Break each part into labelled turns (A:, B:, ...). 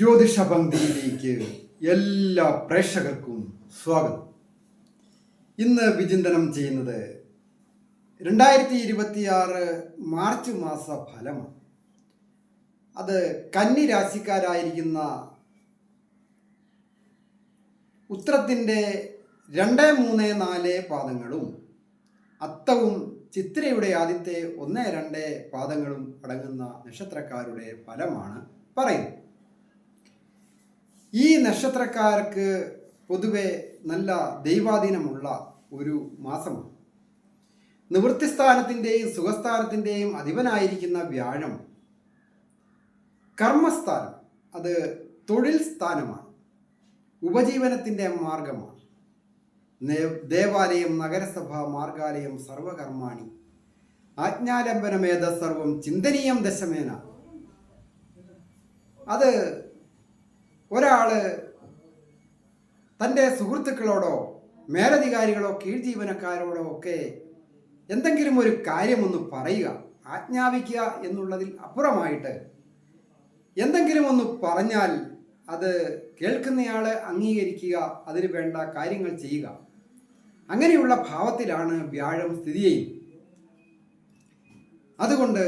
A: ജ്യോതിഷ പങ്ക്തിയിലേക്ക് എല്ലാ പ്രേക്ഷകർക്കും സ്വാഗതം. ഇന്ന് വിചിന്തനം ചെയ്യുന്നത് 2026 മാർച്ച് മാസ ഫലമാണ്. അത് കന്നി രാശിക്കാരായിരിക്കുന്ന ഉത്രത്തിൻ്റെ 2, 3, 4 പാദങ്ങളും അത്തവും ചിത്രയുടെ ആദ്യത്തെ 1, 2 പാദങ്ങളും അടങ്ങുന്ന നക്ഷത്രക്കാരുടെ ഫലമാണ് പറയുന്നത്. ഈ നക്ഷത്രക്കാർക്ക് പൊതുവെ നല്ല ദൈവാധീനമുള്ള ഒരു മാസമാണ്. നിവൃത്തിസ്ഥാനത്തിൻ്റെയും സുഖസ്ഥാനത്തിൻ്റെയും അധിപനായിരിക്കുന്ന വ്യാഴം കർമ്മസ്ഥാനം, അത് തൊഴിൽ സ്ഥാനമാണ്, ഉപജീവനത്തിൻ്റെ മാർഗമാണ്. ദേവാലയം, നഗരസഭ, മാർഗാലയം, സർവകർമാണി, ആജ്ഞാലംബനമേധ സർവം ചിന്തനീയം ദശമേന. അത് ഒരാൾ തൻ്റെ സുഹൃത്തുക്കളോടോ മേലധികാരികളോ കീഴ്ജീവനക്കാരോടോ ഒക്കെ എന്തെങ്കിലും ഒരു കാര്യമൊന്ന് പറയുക, ആജ്ഞാപിക്കുക എന്നുള്ളതിൽ അപ്പുറമായിട്ട് എന്തെങ്കിലും ഒന്ന് പറഞ്ഞാൽ അത് കേൾക്കുന്നയാൾ അംഗീകരിക്കുക, അതിന് വേണ്ട കാര്യങ്ങൾ ചെയ്യുക, അങ്ങനെയുള്ള ഭാവത്തിലാണ് വ്യാഴം സ്ഥിതി ചെയ്യുന്നത്. അതുകൊണ്ട്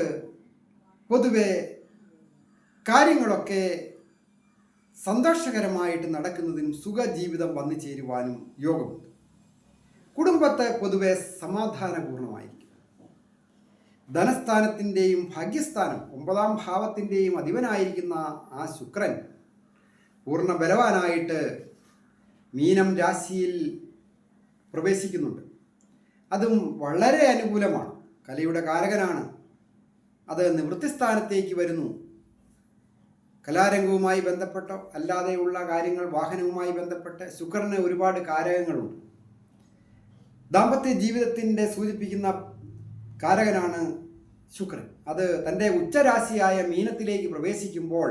A: പൊതുവെ കാര്യങ്ങളൊക്കെ സന്തോഷകരമായിട്ട് നടക്കുന്നതിനും സുഖജീവിതം വന്നു ചേരുവാനും യോഗമുണ്ട്. കുടുംബത്തെ പൊതുവെ സമാധാനപൂർണമായിരിക്കും. ധനസ്ഥാനത്തിൻ്റെയും ഭാഗ്യസ്ഥാനം 9ാം ഭാവത്തിൻ്റെയും അധിപനായിരിക്കുന്ന ആ ശുക്രൻ പൂർണ്ണ ബലവാനായിട്ട് മീനം രാശിയിൽ പ്രവേശിക്കുന്നുണ്ട്. അതും വളരെ അനുകൂലമാണ്. കലയുടെ കാരകനാണ്. അത് നിവൃത്തിസ്ഥാനത്തേക്ക് വരുന്നു. കലാരംഗവുമായി ബന്ധപ്പെട്ടോ അല്ലാതെയുള്ള കാര്യങ്ങൾ, വാഹനവുമായി ബന്ധപ്പെട്ട് ശുക്രന് ഒരുപാട് കാരകങ്ങളുണ്ട്. ദാമ്പത്യ ജീവിതത്തിൻ്റെ സൂചിപ്പിക്കുന്ന കാരകനാണ് ശുക്രൻ. അത് തൻ്റെ ഉച്ചരാശിയായ മീനത്തിലേക്ക് പ്രവേശിക്കുമ്പോൾ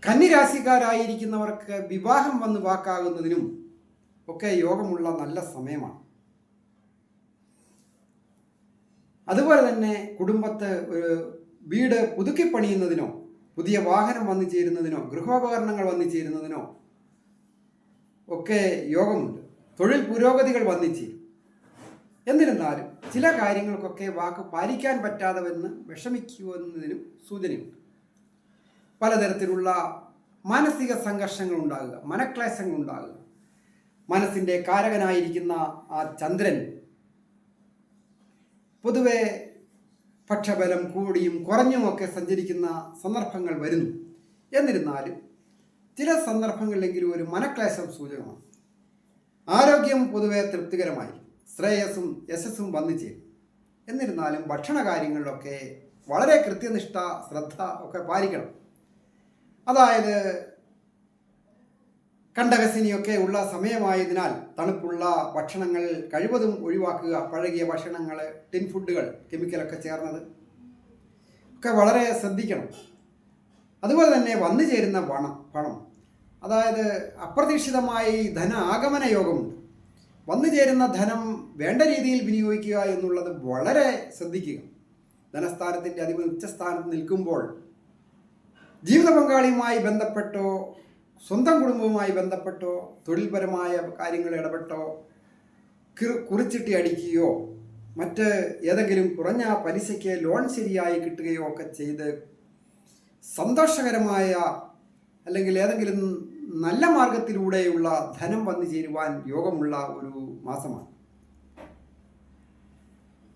A: കന്നിരാശിക്കാരായിരിക്കുന്നവർക്ക് വിവാഹം വന്ന് വാക്കാകുന്നതിനും ഒക്കെ യോഗമുള്ള നല്ല സമയമാണ്. അതുപോലെ തന്നെ കുടുംബത്ത് ഒരു വീട് പുതുക്കി പണിയുന്നതിനോ പുതിയ വാഹനം വന്നു ചേരുന്നതിനോ ഗൃഹോപകരണങ്ങൾ വന്നു ചേരുന്നതിനോ ഒക്കെ യോഗമുണ്ട്. തൊഴിൽ പുരോഗതികൾ വന്നു ചേരും. എന്നിരുന്നാലും ചില കാര്യങ്ങൾക്കൊക്കെ വാക്ക് പാലിക്കാൻ പറ്റാതെ വന്ന് വിഷമിക്കുമെന്നതിനും സൂചനയുണ്ട്. പലതരത്തിലുള്ള മാനസിക സംഘർഷങ്ങൾ ഉണ്ടാകുക, മനക്ലേശങ്ങൾ ഉണ്ടാകുക. മനസ്സിൻ്റെ കാരകനായിരിക്കുന്ന ആ ചന്ദ്രൻ പൊതുവെ പക്ഷബലം കൂടിയും കുറഞ്ഞുമൊക്കെ സഞ്ചരിക്കുന്ന സന്ദർഭങ്ങൾ വരുന്നു. എന്നിരുന്നാലും ചില സന്ദർഭങ്ങളിലെങ്കിലും ഒരു മനക്ലേശം സൂചകമാണ്. ആരോഗ്യം പൊതുവെ തൃപ്തികരമായിരിക്കും. ശ്രേയസ്സും യശസ്സും വന്നു ചേരും. എന്നിരുന്നാലും ഭക്ഷണ കാര്യങ്ങളിലൊക്കെ വളരെ കൃത്യനിഷ്ഠ, ശ്രദ്ധ ഒക്കെ പാലിക്കണം. അതായത് കണ്ടകശിനിയൊക്കെ ഉള്ള സമയമായതിനാൽ തണുപ്പുള്ള ഭക്ഷണങ്ങൾ കഴിവതും ഒഴിവാക്കുക. പഴകിയ ഭക്ഷണങ്ങൾ, ടിൻ ഫുഡുകൾ, കെമിക്കലൊക്കെ ചേർന്നത് ഒക്കെ വളരെ ശ്രദ്ധിക്കണം. അതുപോലെ തന്നെ വന്നു ചേരുന്ന പണം, അതായത് അപ്രതീക്ഷിതമായി ധന ആഗമന യോഗമുണ്ട്. വന്നു ചേരുന്ന ധനം വേണ്ട രീതിയിൽ വിനിയോഗിക്കുക എന്നുള്ളത് വളരെ ശ്രദ്ധിക്കുക. ധനസ്ഥാനത്തിൻ്റെ അധിപൻ ഉച്ചസ്ഥാനത്ത് നിൽക്കുമ്പോൾ ജീവിത പങ്കാളിയുമായി ബന്ധപ്പെട്ടോ സ്വന്തം കുടുംബവുമായി ബന്ധപ്പെട്ടോ തൊഴിൽപരമായ കാര്യങ്ങൾ ഇടപെട്ടോ കുറിച്ചിട്ട് അടിക്കുകയോ മറ്റ് ഏതെങ്കിലും കുറഞ്ഞ പലിശയ്ക്ക് ലോൺ ശരിയായി കിട്ടുകയോ ഒക്കെ ചെയ്ത് സന്തോഷകരമായ അല്ലെങ്കിൽ ഏതെങ്കിലും നല്ല മാർഗത്തിലൂടെയുള്ള ധനം വന്നു ചേരുവാൻ യോഗമുള്ള ഒരു മാസമാണ്.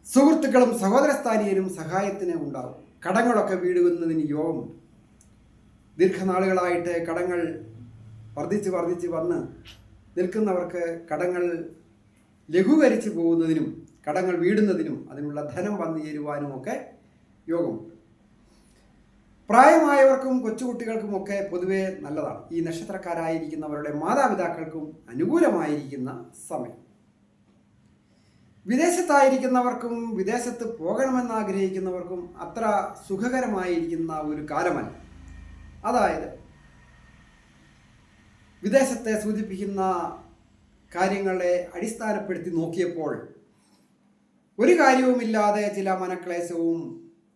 A: സുഹൃത്തുക്കളും സഹോദരസ്ഥാനീയരും സഹായത്തിന് ഉണ്ടാവും. കടങ്ങളൊക്കെ വീടുന്നതിന് യോഗമുണ്ട്. ദീർഘനാളുകളായിട്ട് കടങ്ങൾ വർദ്ധിച്ച് വന്ന് നിൽക്കുന്നവർക്ക് കടങ്ങൾ ലഘൂകരിച്ച് പോകുന്നതിനും കടങ്ങൾ വീടുന്നതിനും അതിനുള്ള ധനം വന്നു ചേരുവാനുമൊക്കെ യോഗമുണ്ട്. പ്രായമായവർക്കും കൊച്ചുകുട്ടികൾക്കുമൊക്കെ പൊതുവെ നല്ലതാണ്. ഈ നക്ഷത്രക്കാരായിരിക്കുന്നവരുടെ മാതാപിതാക്കൾക്കും അനുകൂലമായിരിക്കുന്ന സമയം. വിദേശത്തായിരിക്കുന്നവർക്കും വിദേശത്ത് പോകണമെന്ന് ആഗ്രഹിക്കുന്നവർക്കും അത്ര സുഖകരമായിരിക്കുന്ന ഒരു കാലമല്ല. അതായത് വിദേശത്തെ സൂചിപ്പിക്കുന്ന കാര്യങ്ങളെ അടിസ്ഥാനപ്പെടുത്തി നോക്കിയപ്പോൾ ഒരു കാര്യവുമില്ലാതെ ചില മനക്ലേശവും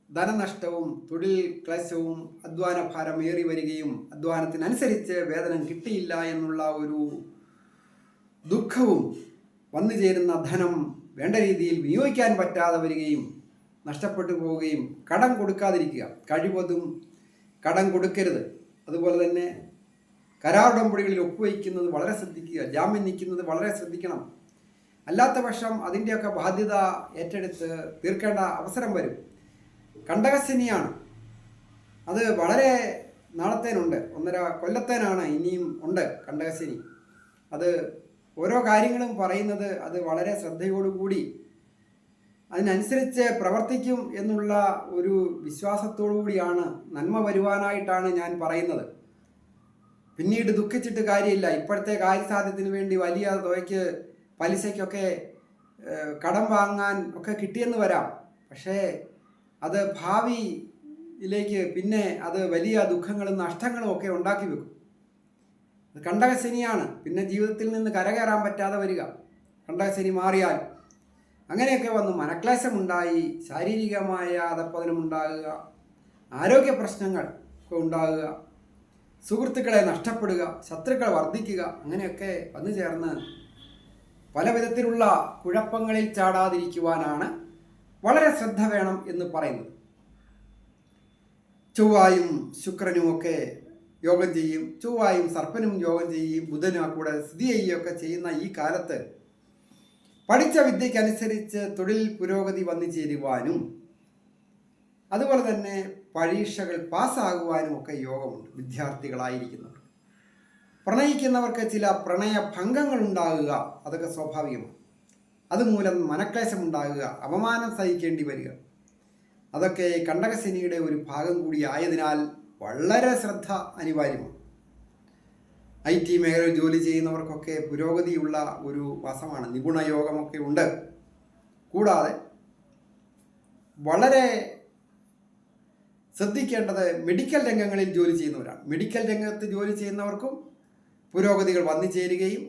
A: ധനനഷ്ടവും തൊഴിൽ ക്ലേശവും അധ്വാനഭാരം ഏറി വരികയും അധ്വാനത്തിനനുസരിച്ച് വേതനം കിട്ടിയില്ല എന്നുള്ള ഒരു ദുഃഖവും വന്നു ചേരുന്ന ധനം വേണ്ട രീതിയിൽ വിനിയോഗിക്കാൻ പറ്റാതെ വരികയും നഷ്ടപ്പെട്ടു പോവുകയും കടം കൊടുക്കാതിരിക്കുക, കഴിവതും കടം കൊടുക്കരുത്. അതുപോലെ തന്നെ കരാറുടമ്പടികളിൽ ഒപ്പുവയ്ക്കുന്നത് വളരെ ശ്രദ്ധിക്കുക, ജാമ്യം നിൽക്കുന്നത് വളരെ ശ്രദ്ധിക്കണം. അല്ലാത്ത പക്ഷം അതിൻ്റെയൊക്കെ ബാധ്യത ഏറ്റെടുത്ത് തീർക്കേണ്ട അവസരം വരും. കണ്ടകശനിയാണ്, അത് വളരെ നാളത്തേനുണ്ട്, 1.5 കൊല്ലത്തേനാണ് ഇനിയും ഉണ്ട് കണ്ടകശനി. അത് ഓരോ കാര്യങ്ങളും പറയുന്നത് അത് വളരെ ശ്രദ്ധയോടുകൂടി അതിനനുസരിച്ച് പ്രവർത്തിക്കും എന്നുള്ള ഒരു വിശ്വാസത്തോടു കൂടിയാണ്, നന്മ വരുവാനായിട്ടാണ് ഞാൻ പറയുന്നത്. പിന്നീട് ദുഃഖിച്ചിട്ട് കാര്യമില്ല. ഇപ്പോഴത്തെ കാര്യസാധ്യത്തിന് വേണ്ടി വലിയ തുകയ്ക്ക് പലിശയ്ക്കൊക്കെ കടം വാങ്ങാൻ ഒക്കെ കിട്ടിയെന്ന് വരാം. പക്ഷേ അത് ഭാവിയിലേക്ക് പിന്നെ അത് വലിയ ദുഃഖങ്ങളും നഷ്ടങ്ങളും ഒക്കെ ഉണ്ടാക്കി വെക്കും. അത് കണ്ടകശനിയാണ്. പിന്നെ ജീവിതത്തിൽ നിന്ന് കരകയറാൻ പറ്റാതെ വരിക, കണ്ടകശനി മാറിയാൽ. അങ്ങനെയൊക്കെ വന്ന് മനക്ലേശമുണ്ടായി, ശാരീരികമായ അധപ്പതനമുണ്ടാകുക, ആരോഗ്യ പ്രശ്നങ്ങൾ ഒക്കെ ഉണ്ടാകുക, സുഹൃത്തുക്കളെ നഷ്ടപ്പെടുക, ശത്രുക്കൾ വർദ്ധിക്കുക, അങ്ങനെയൊക്കെ വന്നു ചേർന്ന് പല വിധത്തിലുള്ള കുഴപ്പങ്ങളിൽ ചാടാതിരിക്കുവാനാണ് വളരെ ശ്രദ്ധ വേണം എന്ന് പറയുന്നത്. ചൊവ്വായും ശുക്രനുമൊക്കെ യോഗം ചെയ്യും, ചൊവ്വായും സർപ്പനും യോഗം ചെയ്യും, ബുധനും കൂടെ സ്ഥിതി ചെയ്യുകയൊക്കെ ചെയ്യുന്ന ഈ കാലത്ത് പഠിച്ച വിദ്യയ്ക്കനുസരിച്ച് തൊഴിൽ പുരോഗതി വന്നു ചേരുവാനും അതുപോലെ തന്നെ പരീക്ഷകൾ പാസ്സാകുവാനും ഒക്കെ യോഗമുണ്ട്. വിദ്യാർത്ഥികളായിരിക്കുന്നവർ, പ്രണയിക്കുന്നവർക്ക് ചില പ്രണയഭംഗങ്ങൾ ഉണ്ടാകുക, അതൊക്കെ സ്വാഭാവികമാണ്. അതുമൂലം മനക്ലേശമുണ്ടാകുക, അപമാനം സഹിക്കേണ്ടി വരിക, അതൊക്കെ കണ്ടകശനിയുടെ ഒരു ഭാഗം കൂടി ആയതിനാൽ വളരെ ശ്രദ്ധ അനിവാര്യമാണ്. IT മേഖലയിൽ ജോലി ചെയ്യുന്നവർക്കൊക്കെ പുരോഗതിയുള്ള ഒരു മാസമാണ്. നിപുണയോഗമൊക്കെ ഉണ്ട്. കൂടാതെ വളരെ ശ്രദ്ധിക്കേണ്ടത് മെഡിക്കൽ രംഗങ്ങളിൽ ജോലി ചെയ്യുന്നവരാണ്. മെഡിക്കൽ രംഗത്ത് ജോലി ചെയ്യുന്നവർക്കും പുരോഗതികൾ വന്നു ചേരുകയും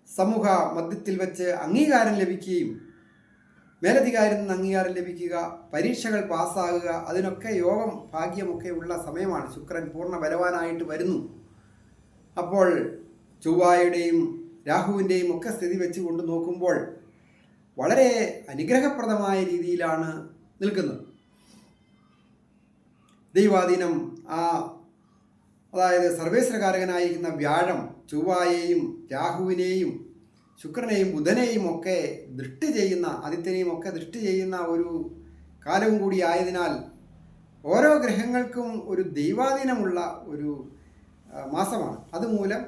A: സമൂഹ മധ്യത്തിൽ വെച്ച് അംഗീകാരം ലഭിക്കുകയും മേലധികാരിൽ നിന്ന് അംഗീകാരം ലഭിക്കുക, പരീക്ഷകൾ പാസ്സാകുക, അതിനൊക്കെ യോഗം ഭാഗ്യമൊക്കെ ഉള്ള സമയമാണ്. ശുക്രൻ പൂർണ്ണ ബലവാനായിട്ട് വരുന്നു. അപ്പോൾ ചൊവ്വായുടെയും രാഹുവിൻ്റെയും ഒക്കെ സ്ഥിതി വെച്ച് കൊണ്ട് നോക്കുമ്പോൾ വളരെ അനുഗ്രഹപ്രദമായ രീതിയിലാണ് നിൽക്കുന്നത്. ദൈവാധീനം അതായത് സർവേശ്വരകാരകനായിരിക്കുന്ന വ്യാഴം ചൊവ്വായെയും രാഹുവിനെയും ശുക്രനെയും ബുധനെയും ഒക്കെ ദൃഷ്ടി ചെയ്യുന്ന, ആദിത്യനെയും ഒക്കെ ദൃഷ്ടി ചെയ്യുന്ന ഒരു കാലവും കൂടി ആയതിനാൽ ഓരോ ഗ്രഹങ്ങൾക്കും ഒരു ദൈവാധീനമുള്ള ഒരു മാസമാണ്. അതുമൂലം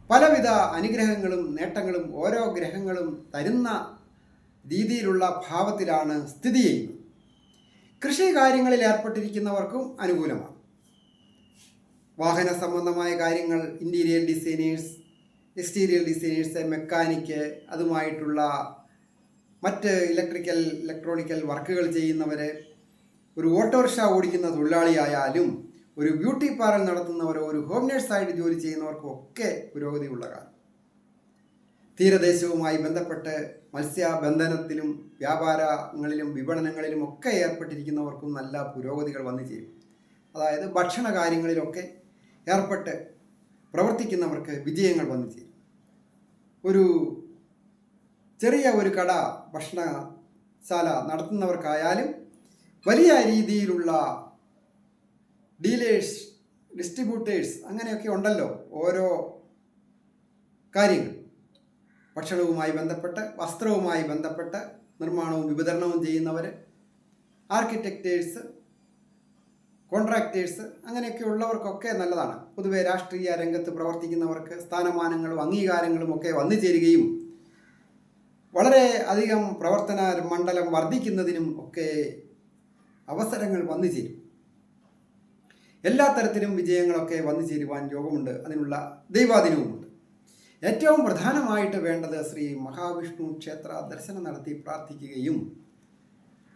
A: പലവിധ അനുഗ്രഹങ്ങളും നേട്ടങ്ങളും ഓരോ ഗ്രഹങ്ങളും തരുന്ന രീതിയിലുള്ള ഭാവത്തിലാണ് സ്ഥിതി ചെയ്യുന്നത്. കൃഷി കാര്യങ്ങളിൽ ഏർപ്പെട്ടിരിക്കുന്നവർക്കും അനുകൂലമാണ്. വാഹന സംബന്ധമായ കാര്യങ്ങൾ, interior designers, exterior designers, mechanic, അതുമായിട്ടുള്ള മറ്റ് ഇലക്ട്രോണിക്കൽ വർക്കുകൾ ചെയ്യുന്നവർ, ഒരു ഓട്ടോറിക്ഷ ഓടിക്കുന്ന തൊഴിലാളിയായാലും, ഒരു ബ്യൂട്ടി പാർലർ നടത്തുന്നവരോ, ഒരു ഹോം നേഴ്സായിട്ട് ജോലി ചെയ്യുന്നവർക്കും ഒക്കെ പുരോഗതിയുള്ള കാലം. തീരദേശവുമായി ബന്ധപ്പെട്ട് മത്സ്യബന്ധനത്തിലും വ്യാപാരങ്ങളിലും വിപണനങ്ങളിലും ഒക്കെ ഏർപ്പെട്ടിരിക്കുന്നവർക്കും നല്ല പുരോഗതികൾ വന്നു ചേരും. അതായത് ഭക്ഷണ കാര്യങ്ങളിലൊക്കെ ഏർപ്പെട്ട് പ്രവർത്തിക്കുന്നവർക്ക് വിജയങ്ങൾ വന്നു ചേരും. ഒരു ചെറിയ ഒരു കട, ഭക്ഷണശാല നടത്തുന്നവർക്കായാലും വലിയ രീതിയിലുള്ള ഡീലേഴ്സ്, ഡിസ്ട്രിബ്യൂട്ടേഴ്സ്, അങ്ങനെയൊക്കെ ഉണ്ടല്ലോ ഓരോ കാര്യങ്ങൾ. ഭക്ഷണവുമായി ബന്ധപ്പെട്ട്, വസ്ത്രവുമായി ബന്ധപ്പെട്ട് നിർമ്മാണവും വിതരണവും ചെയ്യുന്നവർ, ആർക്കിടെക്റ്റേഴ്സ്, കോൺട്രാക്ടേഴ്സ്, അങ്ങനെയൊക്കെ ഉള്ളവർക്കൊക്കെ നല്ലതാണ്. പൊതുവെ രാഷ്ട്രീയ രംഗത്ത് പ്രവർത്തിക്കുന്നവർക്ക് സ്ഥാനമാനങ്ങളും അംഗീകാരങ്ങളും ഒക്കെ വന്നു ചേരുകയും വളരെ അധികം പ്രവർത്തന മണ്ഡലം വർദ്ധിക്കുന്നതിനും ഒക്കെ അവസരങ്ങൾ വന്നു ചേരും. എല്ലാ തരത്തിലും വിജയങ്ങളൊക്കെ വന്നു ചേരുവാൻ യോഗമുണ്ട്. അതിനുള്ള ദൈവാധീനവുമുണ്ട്. ഏറ്റവും പ്രധാനമായിട്ട് വേണ്ടത് ശ്രീ മഹാവിഷ്ണു ക്ഷേത്ര ദർശനം നടത്തി പ്രാർത്ഥിക്കുകയും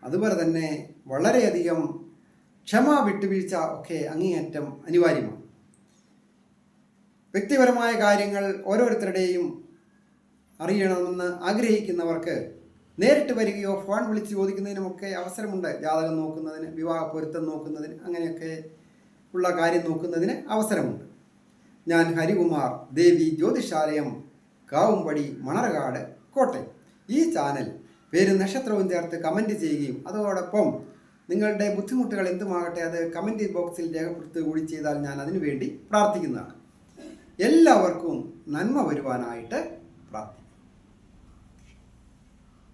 A: അതുപോലെ തന്നെ വളരെയധികം ക്ഷമ, വിട്ടുവീഴ്ച ഒക്കെ അങ്ങേയറ്റം അനിവാര്യമാണ്. വ്യക്തിപരമായ കാര്യങ്ങൾ ഓരോരുത്തരുടെയും അറിയണമെന്ന് ആഗ്രഹിക്കുന്നവർക്ക് നേരിട്ട് വരികയോ ഫോൺ വിളിച്ച് ചോദിക്കുന്നതിനുമൊക്കെ അവസരമുണ്ട്. ജാതകം നോക്കുന്നതിന്, വിവാഹ പൊരുത്തം നോക്കുന്നതിന്, അങ്ങനെയൊക്കെ ഉള്ള കാര്യം നോക്കുന്നതിന് അവസരമുണ്ട്. ഞാൻ ഹരികുമാർ, ദേവി ജ്യോതിഷാലയം, കാവുംപടി, മണർകാട്, കോട്ടയം. ഈ ചാനൽ പേരും നക്ഷത്രവും ചേർത്ത് കമൻറ്റ് ചെയ്യുകയും അതോടൊപ്പം നിങ്ങളുടെ ബുദ്ധിമുട്ടുകൾ എന്തുമാകട്ടെ അത് കമൻറ്റ് ബോക്സിൽ രേഖപ്പെടുത്തുക കൂടി ചെയ്താൽ ഞാൻ അതിനു വേണ്ടി പ്രാർത്ഥിക്കുന്നതാണ്. എല്ലാവർക്കും നന്മ വരുവാനായിട്ട് പ്രാർത്ഥിക്കും.